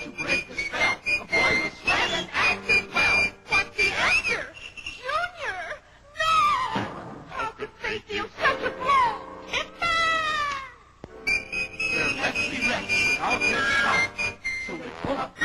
to break the spell. A boy was slam and acting well. But the actor, Junior, no! How could fate deal such a blow? There must be left without their stop. So they pull up